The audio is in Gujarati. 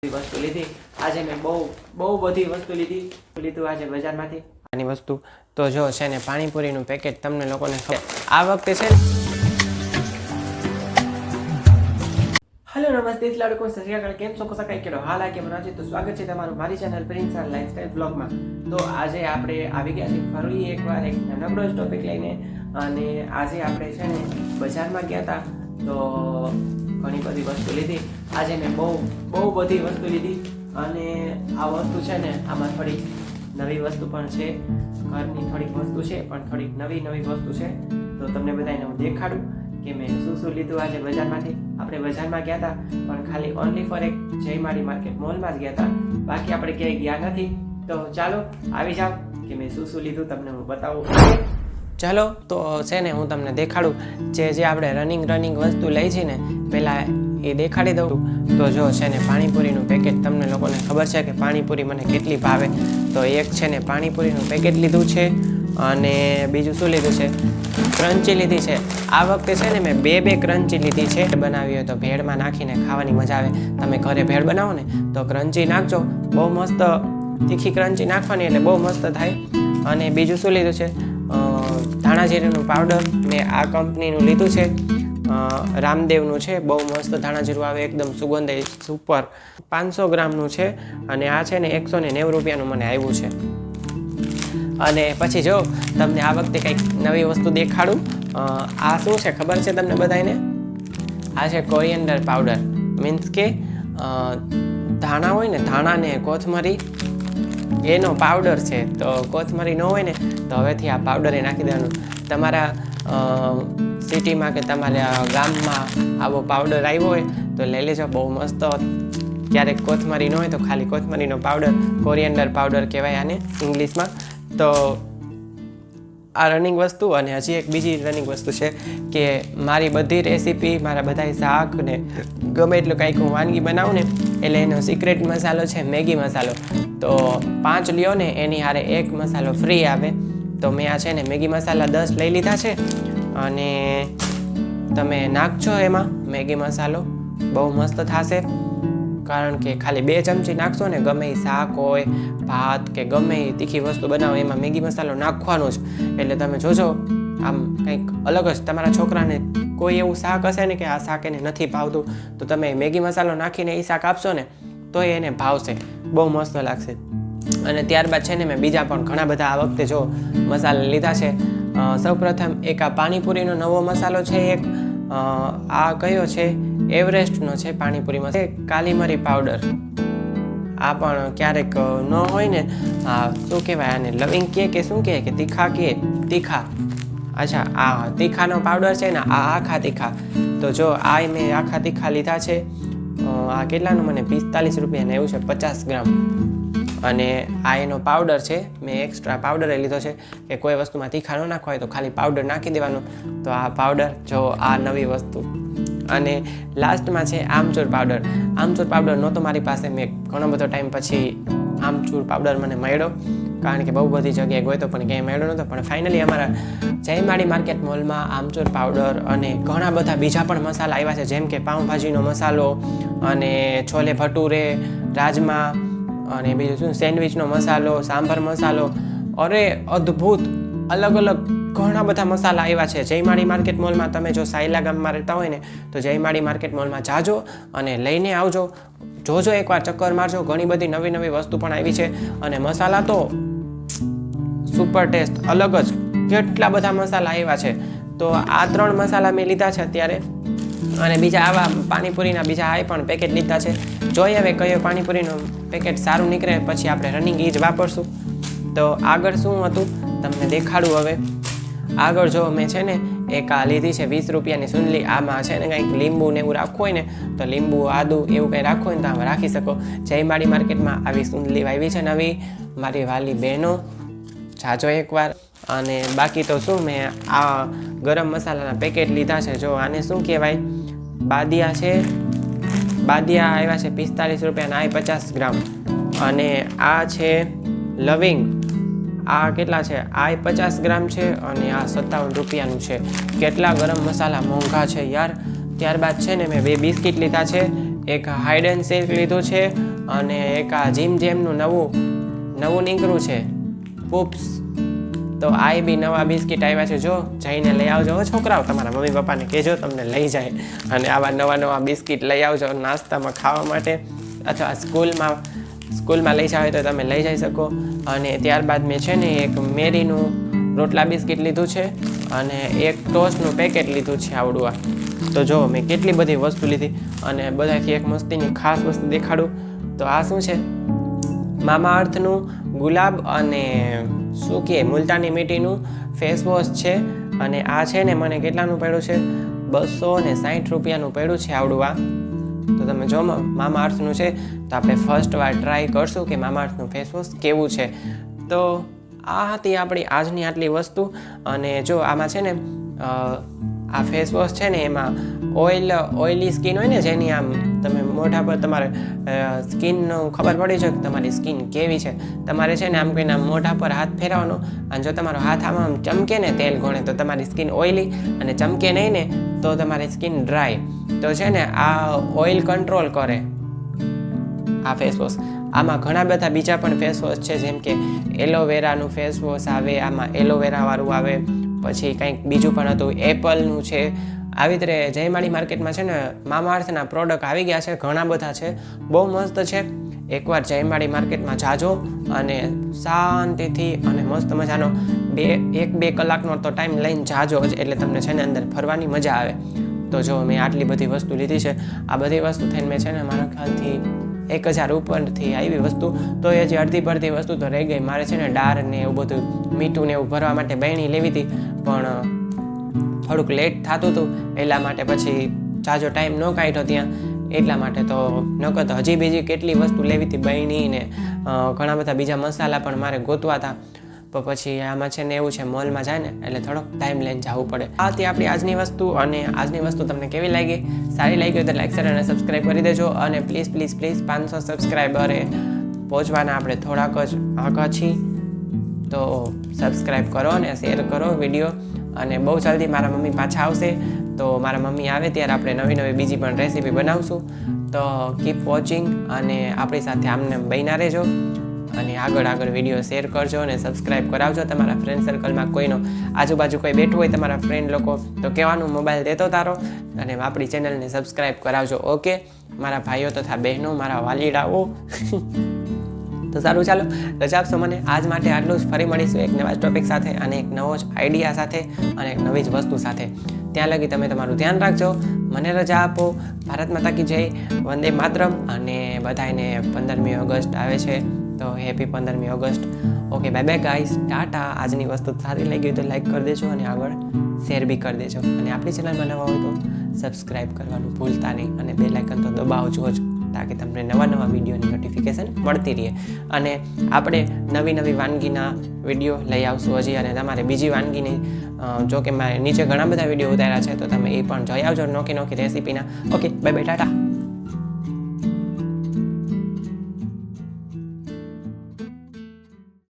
વસ્તુ લીધી આજે મેં બહુ બધી વસ્તુ લીધું આજે બજારમાંથી આની વસ્તુ તો જો છે ને પાણીપુરીનું પેકેટ તમને લોકોને આ વખતે છે हेलो नमस्ते लाडको सरियागढ़ केम छो कोसा कई केडो हाल आ के मनाजी तो स्वागत છે તમારું મારી channel Prince R lifestyle blog માં। તો આજે આપણે આવી ગયા છે ફરી એકવાર એક નાનકડો ટોપિક લઈને અને આજે આપણે છે ને બજારમાં ગયા હતા તો ઘણી બધી વસ્તુ લીધી આજે મેં બહુ બધી વસ્તુ લીધી અને આ વસ્તુ છે ને આમાં થોડી નવી વસ્તુ પણ છે ઘરની થોડીક વસ્તુ છે પણ થોડીક નવી વસ્તુ છે તો તમને બધાને હું દેખાડું કે મેં શું લીધું આજે બજારમાંથી। આપણે બજારમાં ગયા હતા પણ ખાલી ઓનલી ફોર એક જયમાળી માર્કેટ મોલમાં જ ગયા હતા, બાકી આપણે ક્યાંય ગયા નથી। તો ચાલો આવી જાઓ કે મેં શું લીધું તમને હું બતાવું। ચાલો તો છે ને હું તમને દેખાડું જે આપણે રનિંગ વસ્તુ લઈ છે ને પહેલાં એ દેખાડી દઉં। તો જો છે ને પાણીપુરીનું પેકેટ તમને લોકોને ખબર છે કે પાણીપુરી મને કેટલી ભાવે, તો એક છે ને પાણીપુરીનું પેકેટ લીધું છે અને બીજું શું લીધું છે ક્રન્ચી લીધી છે। આ વખતે છે ને મેં બે ક્રન્ચી લીધી છે। બનાવી હોય તો ભેળમાં નાખીને ખાવાની મજા આવે। તમે ઘરે ભેળ બનાવો ને તો ક્રન્ચી નાખજો, બહુ મસ્ત તીખી ક્રન્ચી નાખવાની એટલે બહુ મસ્ત થાય। અને બીજું શું લીધું છે ધાણા જીરુંનું પાવડર મેં આ કંપનીનું લીધું છે, રામદેવનું છે, બહુ મસ્ત ધાણા જીરું આવે એકદમ સુગંધ સુપર। 500 ગ્રામનું છે અને આ છે ને 190 રૂપિયાનું મને આવ્યું છે। અને પછી જો તમને આ વખતે કંઈક નવી વસ્તુ દેખાડું। આ શું છે ખબર છે તમને બધાને? આ છે કોરિએન્ડર પાવડર, મીન્સ કે ધાણા હોય ને ધાણા ને કોથમરી એનો પાવડર છે। તો કોથમરી ન હોય ને તો હવેથી આ પાવડર એ નાખી દેવાનું। તમારા સિટીમાં કે તમારા ગામમાં આવો પાવડર આવ્યો હોય તો લઈ લેજો, બહુ મસ્ત। ક્યારેક કોથમરી ન હોય તો ખાલી કોથમરીનો પાવડર, કોરિએન્ડર પાવડર કહેવાય આને ઇંગ્લિશમાં। તો આ રનિંગ વસ્તુ અને હજી એક બીજી રનિંગ વસ્તુ છે કે મારી બધી રેસીપી, મારા બધા શાક ને ગમે એટલું કંઈક હું વાનગી બનાવું ને એટલે એનો સિક્રેટ મસાલો છે મેગી મસાલો। તો 5 લ્યો ને એની હારે 1 મસાલો ફ્રી આવે। તો મેં આ છે ને મેગી મસાલા 10 લઈ લીધા છે અને તમે નાખજો એમાં મેગી મસાલો, બહુ મસ્ત થશે। કારણ કે ખાલી 2 ચમચી નાખશો ને ગમે એ શાક હોય, ભાત કે ગમે એ તીખી વસ્તુ બનાવો એમાં મેગી મસાલો નાખવાનો જ, એટલે તમે જોજો આમ કંઈક અલગ જ। તમારા છોકરાને કોઈ એવું શાક હશે ને કે આ શાક એને નથી ભાવતું તો તમે મેગી મસાલો નાખીને એ શાક આપશો ને તો એને ભાવશે, બહુ મસ્ત લાગશે। અને ત્યારબાદ છે ને મેં બીજા પણ ઘણા બધા આ વખતે જો મસાલા લીધા છે। સૌપ્રથમ એક આ પાણીપુરીનો નવો મસાલો છે, એક આ કયો છે એવરેસ્ટનો છે પાણીપુરીમાં, કાલી મરી પાવડર। આ પણ ક્યારેક ન હોય ને શું કહેવાય આને, લવિંગ કે શું કહે કે તીખા, અચ્છા આ તીખાનો પાવડર છે ને આ આખા તીખા। તો જો આ મેં આખા તીખા લીધા છે। આ કેટલાનું મને 45 રૂપિયાને એવું છે 50 ગ્રામ। અને આ એનો પાવડર છે, મેં એક્સ્ટ્રા પાવડર લીધો છે કે કોઈ વસ્તુમાં તીખા ન નાખવા હોય તો ખાલી પાવડર નાખી દેવાનો। તો આ પાવડર જો આ નવી વસ્તુ। અને લાસ્ટમાં છે આમચૂર પાવડર। આમચૂર પાવડર નહોતો મારી પાસે, મેં ઘણો બધો ટાઈમ પછી આમચૂર પાવડર મને મળ્યો, કારણ કે બહુ બધી જગ્યાએ ગયો તો પણ ક્યાંય મળ્યો નહોતો। પણ ફાઇનલી અમારા જયમાળી માર્કેટ મોલમાં આમચૂર પાવડર અને ઘણા બધા બીજા પણ મસાલા આવ્યા છે, જેમ કે પાઉંભાજીનો મસાલો અને છોલે ભટુરે, રાજમા અને બીજું શું સેન્ડવિચનો મસાલો, સાંભર મસાલો, અરે અદ્ભુત અલગ ઘણા બધા મસાલા આવ્યા છે જયમાળી માર્કેટ મોલમાં। તમે જો સાયલા ગામમાં રહેતા હોય ને તો જયમાળી માર્કેટ મોલમાં જાજો અને લઈને આવજો, જોજો એકવાર ચક્કર મારજો, ઘણી બધી નવી વસ્તુ પણ આવી છે। અને મસાલા તો સુપર ટેસ્ટ અલગ જ, કેટલા બધા મસાલા આવ્યા છે। તો આ 3 મસાલા મેં લીધા છે અત્યારે, અને બીજા આવા પાણીપુરીના બીજા આ પણ પેકેટ લીધા છે। જોઈએ હવે કયો પાણીપુરીનું પેકેટ સારું નીકળે પછી આપણે રનિંગ એ જ વાપરશું। તો આગળ શું હતું તમને દેખાડું હવે। આગળ જો મેં છે ને એક આ લીધી છે 20 રૂપિયાની સુંદલી। આમાં છે ને કંઈક લીંબુ ને એવું રાખવું હોય ને તો લીંબુ આદુ એવું કંઈ રાખવું હોય ને તો આમાં રાખી શકો। જયમાળી માર્કેટમાં આવી સુંદલી આવી છે નવી, મારી વાલી બહેનો જાજો એકવાર। અને બાકી તો શું મેં આ ગરમ મસાલાના પેકેટ લીધા છે, જો આને શું કહેવાય બાદિયા છે, બાદિયા આવ્યા છે 45 રૂપિયાના, આ 50 ગ્રામ। અને આ છે લવિંગ, આ કેટલા છે આ 50 ગ્રામ છે અને આ 57 રૂપિયાનું છે। કેટલા ગરમ મસાલા મોંઘા છે યાર। ત્યારબાદ છે ને મેં 2 બિસ્કિટ લીધા છે, એક હાઇડ એન્ડ સીક લીધું છે અને એક આ જીમ જેમનું નવું નીકળ્યું છે પૂપ્સ. તો આ બી નવા બિસ્કિટ આવ્યા છે. જો જઈને લઈ આવજો છોકરાઓ, તમારા મમ્મી પપ્પાને કહેજો તમને લઈ જાય અને આવા નવા બિસ્કિટ લઈ આવજો નાસ્તામાં ખાવા માટે, અથવા સ્કૂલમાં લઈ જાવ તો તમે લઈ જઈ શકો. અને ત્યારબાદ મેં છે ને એક મેરીનું રોટલા બિસ્કિટ લીધું છે અને એક ટોસ્ટનું પેકેટ લીધું છે આવડું આ. તો જો મેં કેટલી બધી વસ્તુ લીધી અને બધાથી એક મસ્તીની ખાસ વસ્તુ દેખાડું. તો આ શું છે, મામા અર્થનું ગુલાબ અને શું કહે મુલતાની મીઠીનું ફેસ વોશ છે. અને આ છે ને મને કેટલાનું પડ્યું છે, 260 રૂપિયાનું પડ્યું છે આવડું આ. તો તમે જો મામા અર્થનું છે તો આપણે ફર્સ્ટ વાર ટ્રાય કરશું કે મામા અર્થનું ફેસ વોશ કેવું છે. તો આ હતી આપણી આજની આટલી વસ્તુ. અને જો આમાં છે ને આ ફેસ વોશ છે ને એમાં ઓઇલી સ્કિન હોય ને, જેની આમ તમે મોઢા પર તમારે સ્કિનનું ખબર પડી છે કે તમારી સ્કિન કેવી છે. તમારે છે ને આમ કોઈને મોઢા પર હાથ ફેરવવાનો અને જો તમારો હાથ આમ ચમકે ને તેલ ઘોણે તો તમારી સ્કિન ઓઇલી, અને ચમકે નહીં ને તો તમારી સ્કિન ડ્રાય. તો છે ને આ ઓઇલ કંટ્રોલ કરે આ ફેસ વોશ. આમાં ઘણા બધા બીજા પણ ફેસ વોશ છે, જેમ કે એલોવેરાનું ફેસ વોશ આવે, આમાં એલોવેરાવાળું આવે, પછી કંઈક બીજું પણ હતું એપલનું છે. આવી રીતે જયમાળી માર્કેટમાં છે ને મામા અર્થના પ્રોડક્ટ આવી ગયા છે, ઘણા બધા છે, બહુ મસ્ત છે. એકવાર જયમાળી માર્કેટમાં જાજો અને શાંતિથી અને મસ્ત મજાનો 1-2 કલાકનો તો ટાઈમ લઈને જાજો જ, એટલે તમને છે ને અંદર ફરવાની મજા આવે. તો જો મેં આટલી બધી વસ્તુ લીધી છે. આ બધી વસ્તુ થઈને મેં છે ને મારા ખ્યાલથી 1000 ઉપરથી આવી વસ્તુ, તો એ જે અડધી વસ્તુ તો રહી ગઈ. મારે છે ને દાળ ને એવું બધું મીઠું ને એવું ભરવા માટે બહેણી લેવી હતી, પણ થોડુંક લેટ થતું હતું એટલા માટે પછી જાજો ટાઈમ ન કાઢ્યો ત્યાં, એટલા માટે. તો નકર તો હજી બીજી કેટલી વસ્તુ લેવી હતી, બહેણી ને ઘણા બધા બીજા મસાલા પણ મારે ગોતવા હતા. તો પછી આમાં છે ને એવું છે, મોલમાં જાય ને એટલે થોડોક ટાઈમ લઈને જવું પડે. આ હતી આપણી આજની વસ્તુ. અને આજની વસ્તુ તમને કેવી લાગી? સારી લાગી હોય તો લાઈક, શેર અને સબસ્ક્રાઈબ કરી દેજો. અને પ્લીઝ 500 સબસ્ક્રાઈબરે પહોંચવાના આપણે થોડાક જ આગળ છીએ. તો સબસ્ક્રાઈબ કરો અને શેર કરો વિડીયો. અને બહુ જલ્દી મારા મમ્મી પાછા આવશે, તો મારા મમ્મી આવે ત્યારે આપણે નવી બીજી પણ રેસીપી બનાવશું. તો કીપ વોચિંગ અને આપણી સાથે આમને બન્યા રહેજો. અને આગળ વિડીયો શેર કરજો અને સબસ્ક્રાઈબ કરાવજો. તમારા ફ્રેન્ડ સર્કલમાં કોઈનો આજુબાજુ કોઈ બેઠું હોય તમારા ફ્રેન્ડ લોકો, તો કહેવાનું મોબાઈલ દેતો તારો અને આપણી ચેનલને સબસ્ક્રાઈબ કરાવજો. ઓકે મારા ભાઈઓ તથા બહેનો, મારા વાલીડાઓ. તો સારું, ચાલો રજા આપશો મને. આજ માટે આટલું જ. ફરી મળીશું એક નવા ટોપિક સાથે અને એક નવો જ આઈડિયા સાથે અને એક નવી જ વસ્તુ સાથે. ત્યાં લગી તમે તમારું ધ્યાન રાખજો. મને રજા આપો. ભારત માતા કી જય, વંદે માતરમ. અને બધાને 15મી ઓગસ્ટ આવે છે, તો હેપી 15મી August. Okay, bye guys, tata. આજની વસ્તુ સારી લાગી હોય તો લાઈક કરી દેજો અને આગળ શેર બી કરી દેજો. અને આપણી ચેનલમાં નવા હોય તો સબસ્ક્રાઈબ કરવાનું ભૂલતા નહીં અને બેલ આઇકન તો દબાવજો જ, તાકી તમને નવા વિડીયોની નોટિફિકેશન મળતી રહે. અને આપણે નવી વાનગીના વિડીયો લઈ આવશું હજી. અને તમારે બીજી વાનગીની જો કે મારે નીચે ઘણા બધા વિડીયો ઉતાર્યા છે, તો તમે એ પણ જોઈ આવજો, નોખી રેસીપીના. Okay, bye Tata.